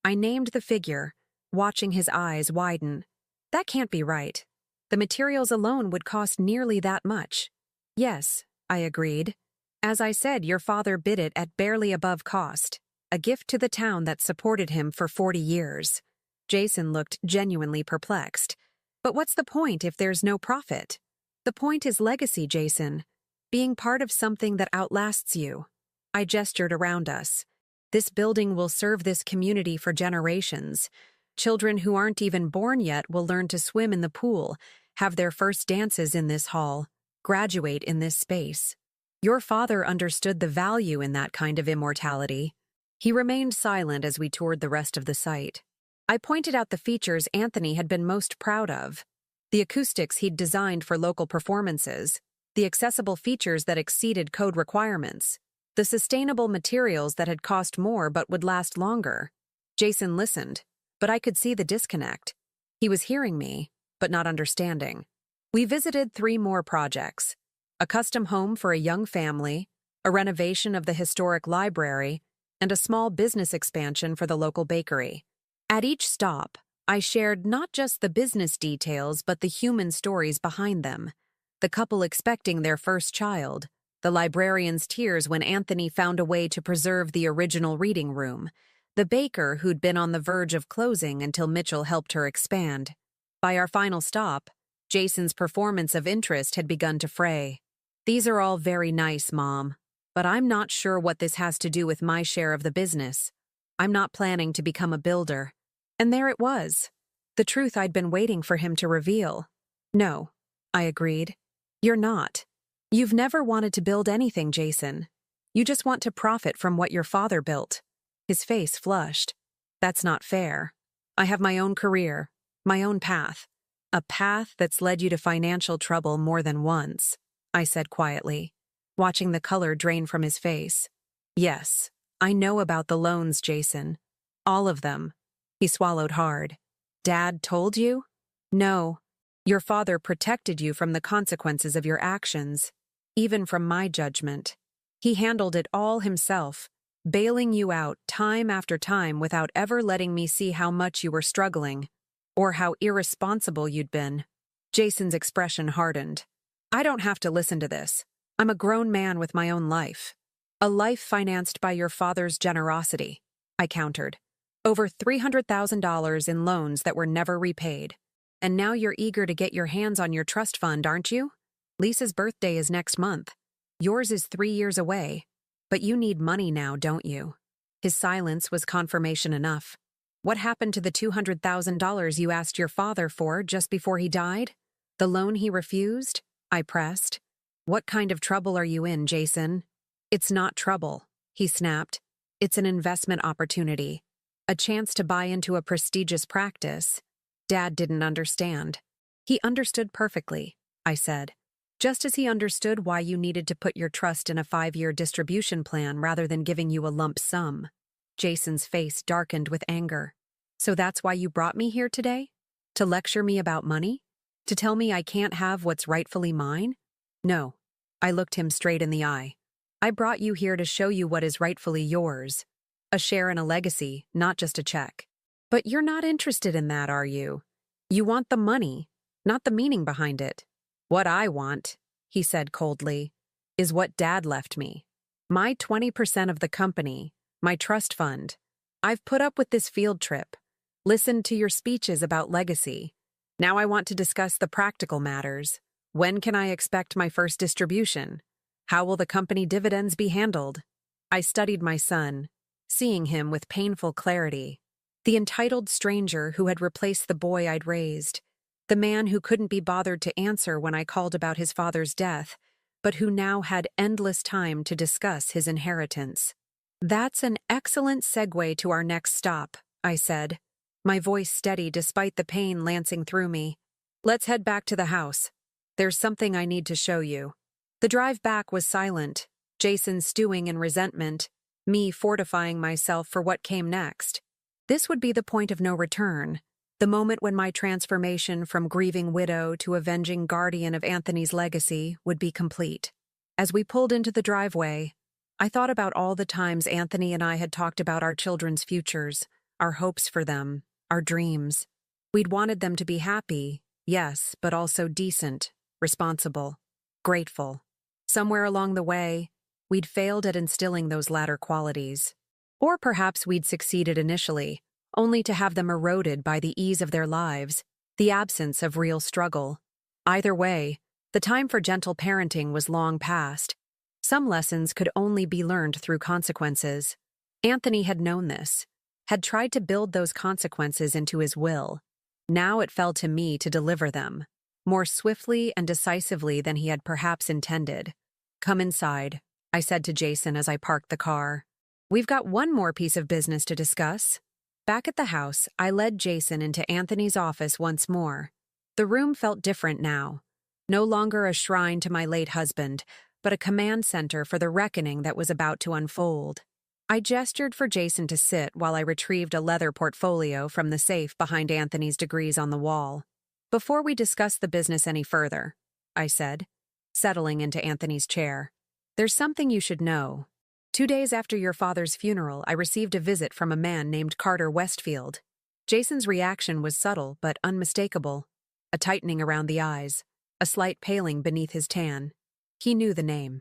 I named the figure, watching his eyes widen. "That can't be right. The materials alone would cost nearly that much." "Yes," I agreed. "As I said, your father bid it at barely above cost, a gift to the town that supported him for 40 years. Jason looked genuinely perplexed. "But what's the point if there's no profit?" "The point is legacy, Jason. Being part of something that outlasts you." I gestured around us. "This building will serve this community for generations. Children who aren't even born yet will learn to swim in the pool, have their first dances in this hall, graduate in this space. Your father understood the value in that kind of immortality." He remained silent as we toured the rest of the site. I pointed out the features Anthony had been most proud of. The acoustics he'd designed for local performances, the accessible features that exceeded code requirements, the sustainable materials that had cost more but would last longer. Jason listened, but I could see the disconnect. He was hearing me, but not understanding. We visited 3 more projects: a custom home for a young family, a renovation of the historic library, and a small business expansion for the local bakery. At each stop, I shared not just the business details but the human stories behind them. The couple expecting their first child, the librarian's tears when Anthony found a way to preserve the original reading room, the baker who'd been on the verge of closing until Mitchell helped her expand. By our final stop, Jason's performance of interest had begun to fray. "These are all very nice, Mom, but I'm not sure what this has to do with my share of the business. I'm not planning to become a builder." And there it was, the truth I'd been waiting for him to reveal. "No," I agreed. "You're not. You've never wanted to build anything, Jason. You just want to profit from what your father built." His face flushed. "That's not fair. I have my own career, my own path. A path that's led you to financial trouble more than once," I said quietly, watching the color drain from his face. "Yes, I know about the loans, Jason. All of them." He swallowed hard. "Dad told you?" "No. Your father protected you from the consequences of your actions, even from my judgment. He handled it all himself, bailing you out time after time without ever letting me see how much you were struggling, or how irresponsible you'd been." Jason's expression hardened. "I don't have to listen to this. I'm a grown man with my own life. A life financed by your father's generosity," I countered. "Over $300,000 in loans that were never repaid. And now you're eager to get your hands on your trust fund, aren't you? Lisa's birthday is next month. Yours is 3 years away. But you need money now, don't you?" His silence was confirmation enough. "What happened to the $200,000 you asked your father for just before he died? The loan he refused?" I pressed. "What kind of trouble are you in, Jason?" "It's not trouble," he snapped. "It's an investment opportunity. A chance to buy into a prestigious practice." Dad didn't understand. "He understood perfectly," I said. "Just as he understood why you needed to put your trust in a 5-year distribution plan rather than giving you a lump sum." Jason's face darkened with anger. "So that's why you brought me here today? To lecture me about money? To tell me I can't have what's rightfully mine?" "No." I looked him straight in the eye. "I brought you here to show you what is rightfully yours. A share in a legacy, not just a check." "But you're not interested in that, are you? You want the money, not the meaning behind it." "What I want," he said coldly, "is what Dad left me. My 20% of the company, my trust fund. I've put up with this field trip, listened to your speeches about legacy. Now I want to discuss the practical matters. When can I expect my first distribution? How will the company dividends be handled?" I studied my son, seeing him with painful clarity. The entitled stranger who had replaced the boy I'd raised. The man who couldn't be bothered to answer when I called about his father's death, but who now had endless time to discuss his inheritance. "That's an excellent segue to our next stop," I said, my voice steady despite the pain lancing through me. "Let's head back to the house. There's something I need to show you." The drive back was silent, Jason stewing in resentment, me fortifying myself for what came next. This would be the point of no return, the moment when my transformation from grieving widow to avenging guardian of Anthony's legacy would be complete. As we pulled into the driveway, I thought about all the times Anthony and I had talked about our children's futures, our hopes for them, our dreams. We'd wanted them to be happy, yes, but also decent, responsible, grateful. Somewhere along the way, we'd failed at instilling those latter qualities. Or perhaps we'd succeeded initially, only to have them eroded by the ease of their lives, the absence of real struggle. Either way, the time for gentle parenting was long past. Some lessons could only be learned through consequences. Anthony had known this, had tried to build those consequences into his will. Now it fell to me to deliver them, more swiftly and decisively than he had perhaps intended. "Come inside," I said to Jason as I parked the car. "We've got one more piece of business to discuss." Back at the house, I led Jason into Anthony's office once more. The room felt different now. No longer a shrine to my late husband, but a command center for the reckoning that was about to unfold. I gestured for Jason to sit while I retrieved a leather portfolio from the safe behind Anthony's degrees on the wall. "Before we discuss the business any further," I said, settling into Anthony's chair, "there's something you should know. 2 days after your father's funeral, I received a visit from a man named Carter Westfield." Jason's reaction was subtle but unmistakable. A tightening around the eyes, a slight paling beneath his tan. He knew the name.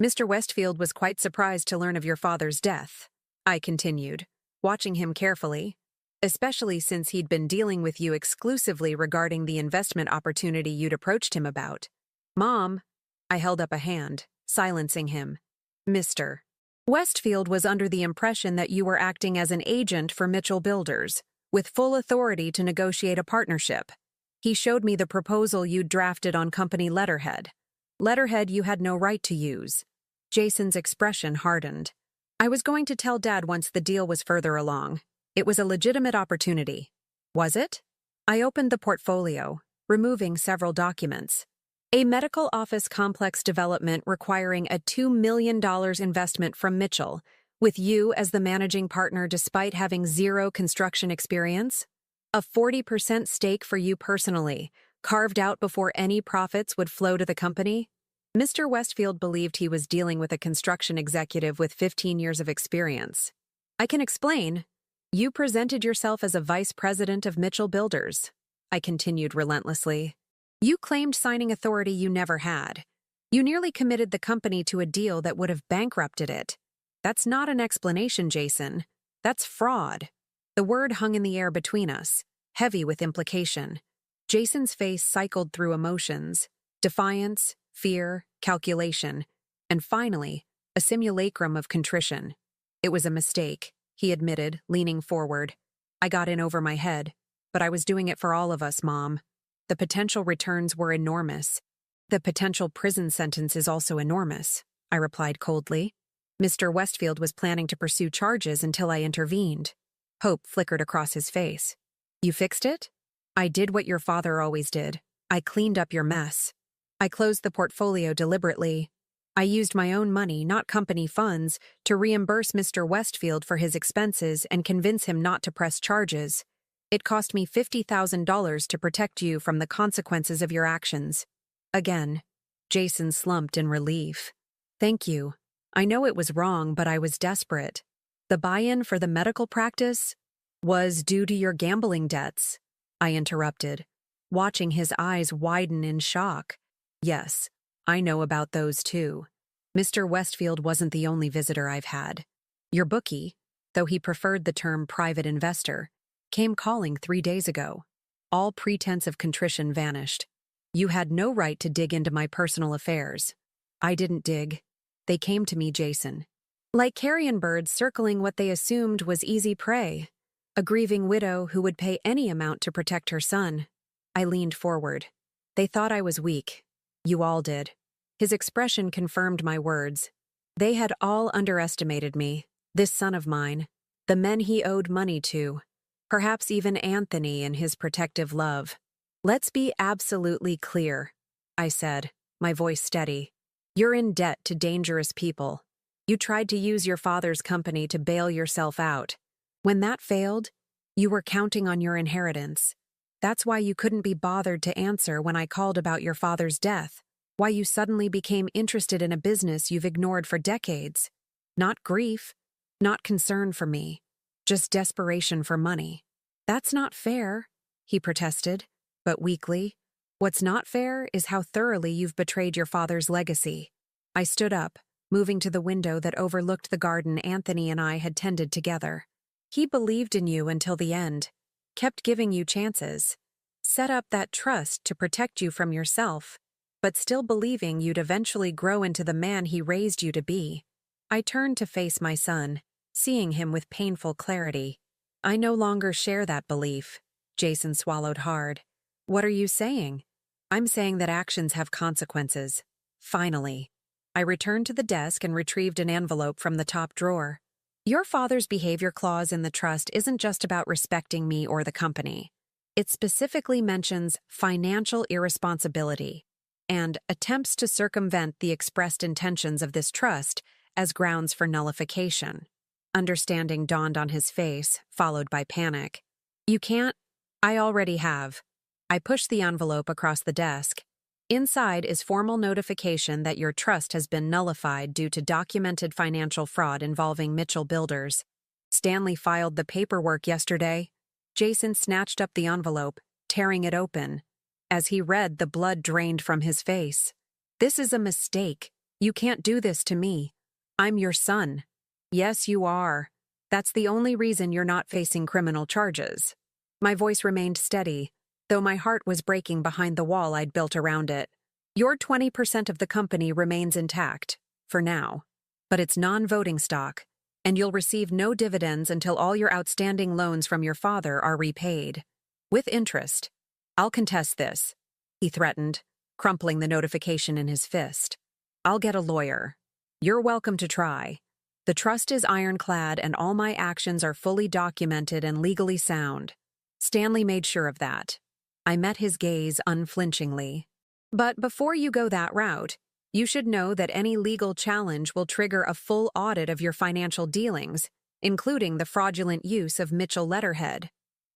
"Mr. Westfield was quite surprised to learn of your father's death," I continued, watching him carefully, "especially since he'd been dealing with you exclusively regarding the investment opportunity you'd approached him about." "Mom," I held up a hand, silencing him. "Mr. Westfield was under the impression that you were acting as an agent for Mitchell Builders, with full authority to negotiate a partnership. He showed me the proposal you'd drafted on company letterhead. Letterhead you had no right to use." Jason's expression hardened. "I was going to tell Dad once the deal was further along. It was a legitimate opportunity." "Was it?" I opened the portfolio, removing several documents. "A medical office complex development requiring a $2 million investment from Mitchell, with you as the managing partner despite having zero construction experience. A 40% stake for you personally, carved out before any profits would flow to the company." Mr. Westfield believed he was dealing with a construction executive with 15 years of experience. "I can explain. You presented yourself as a vice president of Mitchell Builders," I continued relentlessly. "You claimed signing authority you never had. You nearly committed the company to a deal that would have bankrupted it. That's not an explanation, Jason. That's fraud." The word hung in the air between us, heavy with implication. Jason's face cycled through emotions: defiance, fear, calculation, and finally, a simulacrum of contrition. "It was a mistake," he admitted, leaning forward. "I got in over my head, but I was doing it for all of us, Mom. The potential returns were enormous. The potential prison sentence is also enormous," I replied coldly. Mr. Westfield was planning to pursue charges until I intervened. Hope flickered across his face. "You fixed it?" "I did what your father always did. I cleaned up your mess." I closed the portfolio deliberately. I used my own money, not company funds, to reimburse Mr. Westfield for his expenses and convince him not to press charges. It cost me $50,000 to protect you from the consequences of your actions. Again, Jason slumped in relief. "Thank you. I know it was wrong, but I was desperate. The buy-in for the medical practice was due to your gambling debts," I interrupted, watching his eyes widen in shock. "Yes, I know about those too. Mr. Westfield wasn't the only visitor I've had. Your bookie, though he preferred the term private investor, came calling 3 days ago. All pretense of contrition vanished. You had no right to dig into my personal affairs." "I didn't dig. They came to me, Jason. Like carrion birds circling what they assumed was easy prey. A grieving widow who would pay any amount to protect her son." I leaned forward. "They thought I was weak. You all did." His expression confirmed my words. They had all underestimated me, this son of mine, the men he owed money to, perhaps even Anthony and his protective love. "Let's be absolutely clear," I said, my voice steady. "You're in debt to dangerous people. You tried to use your father's company to bail yourself out. When that failed, you were counting on your inheritance. That's why you couldn't be bothered to answer when I called about your father's death, why you suddenly became interested in a business you've ignored for decades. Not grief, not concern for me, just desperation for money." "That's not fair," he protested, but weakly. "What's not fair is how thoroughly you've betrayed your father's legacy." I stood up, moving to the window that overlooked the garden Anthony and I had tended together. "He believed in you until the end, kept giving you chances, set up that trust to protect you from yourself, but still believing you'd eventually grow into the man he raised you to be." I turned to face my son, seeing him with painful clarity. "I no longer share that belief." Jason swallowed hard. "What are you saying?" "I'm saying that actions have consequences. Finally." I returned to the desk and retrieved an envelope from the top drawer. "Your father's behavior clause in the trust isn't just about respecting me or the company. It specifically mentions financial irresponsibility and attempts to circumvent the expressed intentions of this trust as grounds for nullification. Understanding dawned on his face, followed by panic. You can't. I already have. I pushed the envelope across the desk. Inside is formal notification that your trust has been nullified due to documented financial fraud involving Mitchell Builders. Stanley filed the paperwork yesterday. Jason snatched up the envelope, tearing it open. As he read, the blood drained from his face. This is a mistake. You can't do this to me. I'm your son. Yes, you are. That's the only reason you're not facing criminal charges. My voice remained steady, though my heart was breaking behind the wall I'd built around it. Your 20% of the company remains intact, for now. But it's non-voting stock, and you'll receive no dividends until all your outstanding loans from your father are repaid. With interest. I'll contest this, he threatened, crumpling the notification in his fist. I'll get a lawyer. You're welcome to try. The trust is ironclad and all my actions are fully documented and legally sound. Stanley made sure of that. I met his gaze unflinchingly. But before you go that route, you should know that any legal challenge will trigger a full audit of your financial dealings, including the fraudulent use of Mitchell letterhead.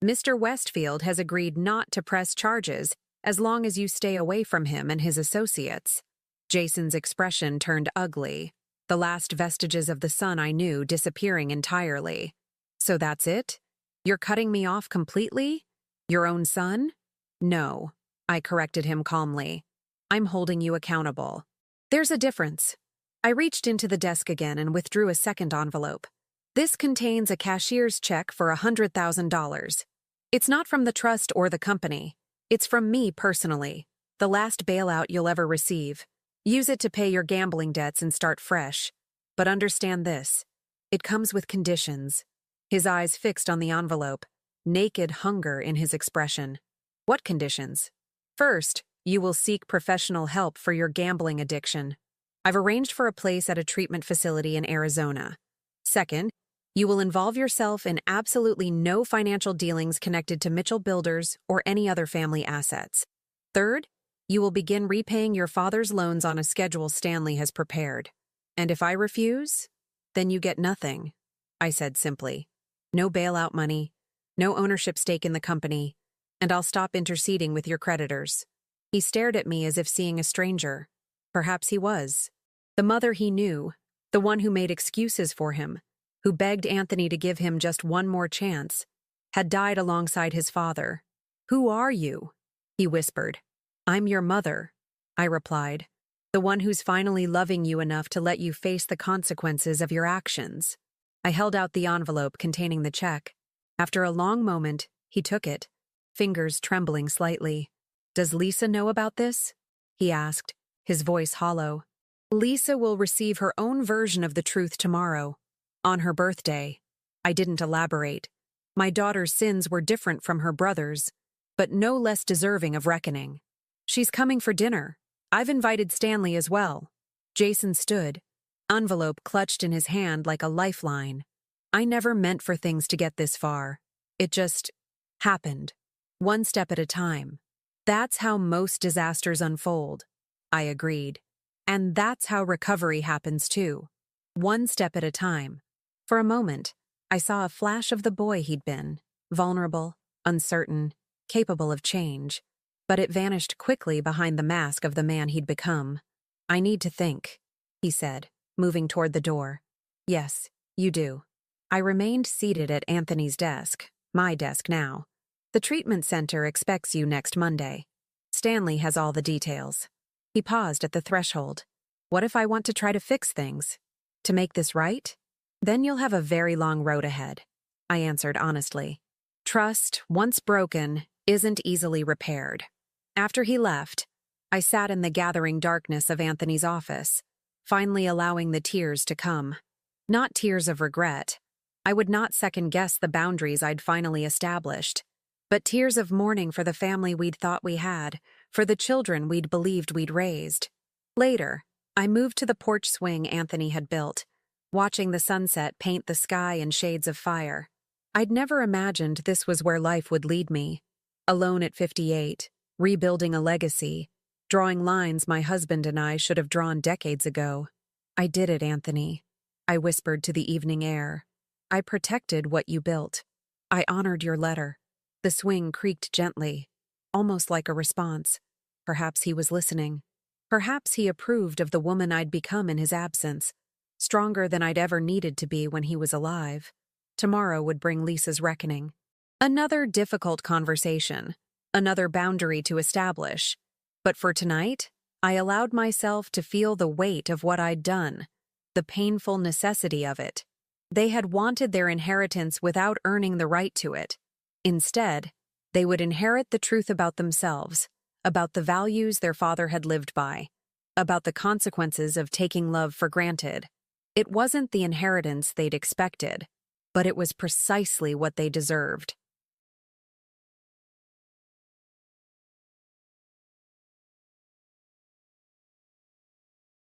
Mr. Westfield has agreed not to press charges as long as you stay away from him and his associates. Jason's expression turned ugly, the last vestiges of the son I knew disappearing entirely. So that's it? You're cutting me off completely? Your own son? No, I corrected him calmly. I'm holding you accountable. There's a difference. I reached into the desk again and withdrew a second envelope. This contains a cashier's check for $100,000. It's not from the trust or the company. It's from me personally, the last bailout you'll ever receive. Use it to pay your gambling debts and start fresh. But understand this. It comes with conditions. His eyes fixed on the envelope, naked hunger in his expression. What conditions? First, you will seek professional help for your gambling addiction. I've arranged for a place at a treatment facility in Arizona. Second, you will involve yourself in absolutely no financial dealings connected to Mitchell Builders or any other family assets. Third, you will begin repaying your father's loans on a schedule Stanley has prepared. And if I refuse, then you get nothing, I said simply. No bailout money, no ownership stake in the company, and I'll stop interceding with your creditors. He stared at me as if seeing a stranger. Perhaps he was. The mother he knew, the one who made excuses for him, who begged Anthony to give him just one more chance, had died alongside his father. Who are you? He whispered. I'm your mother, I replied, the one who's finally loving you enough to let you face the consequences of your actions. I held out the envelope containing the check. After a long moment, he took it, fingers trembling slightly. Does Lisa know about this? He asked, his voice hollow. Lisa will receive her own version of the truth tomorrow. On her birthday. I didn't elaborate. My daughter's sins were different from her brother's, but no less deserving of reckoning. She's coming for dinner. I've invited Stanley as well. Jason stood, envelope clutched in his hand like a lifeline. I never meant for things to get this far. It just happened. One step at a time. That's how most disasters unfold. I agreed. And that's how recovery happens too. One step at a time. For a moment, I saw a flash of the boy he'd been, vulnerable, uncertain, capable of change. But it vanished quickly behind the mask of the man he'd become. I need to think, he said, moving toward the door. Yes, you do. I remained seated at Anthony's desk, my desk now. The treatment center expects you next Monday. Stanley has all the details. He paused at the threshold. What if I want to try to fix things? To make this right? Then you'll have a very long road ahead, I answered honestly. Trust, once broken, isn't easily repaired. After he left, I sat in the gathering darkness of Anthony's office, finally allowing the tears to come. Not tears of regret. I would not second-guess the boundaries I'd finally established, but tears of mourning for the family we'd thought we had, for the children we'd believed we'd raised. Later, I moved to the porch swing Anthony had built, watching the sunset paint the sky in shades of fire. I'd never imagined this was where life would lead me. Alone at 58, rebuilding a legacy, drawing lines my husband and I should have drawn decades ago. I did it, Anthony. I whispered to the evening air. I protected what you built. I honored your letter. The swing creaked gently, almost like a response. Perhaps he was listening. Perhaps he approved of the woman I'd become in his absence, stronger than I'd ever needed to be when he was alive. Tomorrow would bring Lisa's reckoning. Another difficult conversation, another boundary to establish. But for tonight, I allowed myself to feel the weight of what I'd done, the painful necessity of it. They had wanted their inheritance without earning the right to it. Instead, they would inherit the truth about themselves, about the values their father had lived by, about the consequences of taking love for granted. It wasn't the inheritance they'd expected, but it was precisely what they deserved.